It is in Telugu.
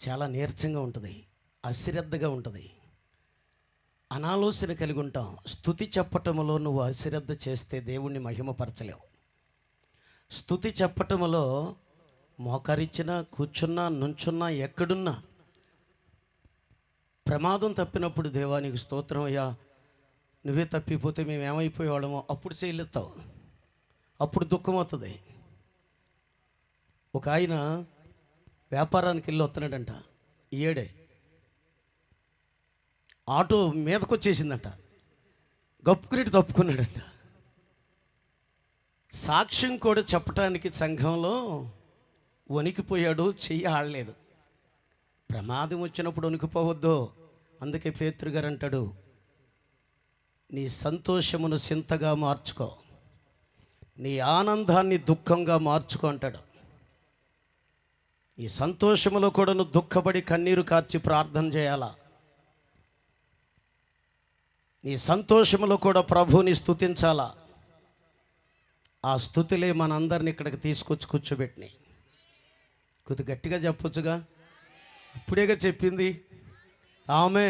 చాలా నీరసంగా ఉంటుంది, అశ్రద్ధగా ఉంటుంది, అనాలోచన కలిగి ఉంటాం. స్తుతి చెప్పటములో నువ్వు అశ్రద్ధ చేస్తే దేవుణ్ణి మహిమపరచలేవు. స్తుతి చెప్పటములో మోకరిచ్చినా, కూర్చున్నా, నుంచున్నా, ఎక్కడున్నా ప్రమాదం తప్పినప్పుడు దేవానికి స్తోత్రం అయ్యా, నువ్వే తప్పిపోతే మేము ఏమైపోయేవాళ్ళమో అప్పుడు చేయలేస్తావు, అప్పుడు దుఃఖం అవుతుంది. ఒక ఆయన వ్యాపారానికి వెళ్ళి వస్తున్నాడంట, ఏడే ఆటో మీదకు వచ్చేసిందంట, గప్పుకునేటి తప్పుకున్నాడంట. సాక్ష్యం కూడా చెప్పటానికి సంఘంలో వణికిపోయాడు, చెయ్యి ఆడలేదు. ప్రమాదం వచ్చినప్పుడు వణికిపోవద్దు. అందుకే పేతురు గారు అంటాడు, నీ సంతోషమును చింతగా మార్చుకో, నీ ఆనందాన్ని దుఃఖంగా మార్చుకో అంటాడు. ఈ సంతోషములో కూడా నువ్వు దుఃఖపడి కన్నీరు కార్చి ప్రార్థన చేయాలా. నీ సంతోషములో కూడా ప్రభువుని స్తుతించాలా. ఆ స్తుతిలే మనందరిని ఇక్కడికి తీసుకొచ్చి కూర్చోబెట్టినాయి. కొద్ది గట్టిగా చెప్పొచ్చుగా, ఇప్పుడేగా చెప్పింది ఆమె.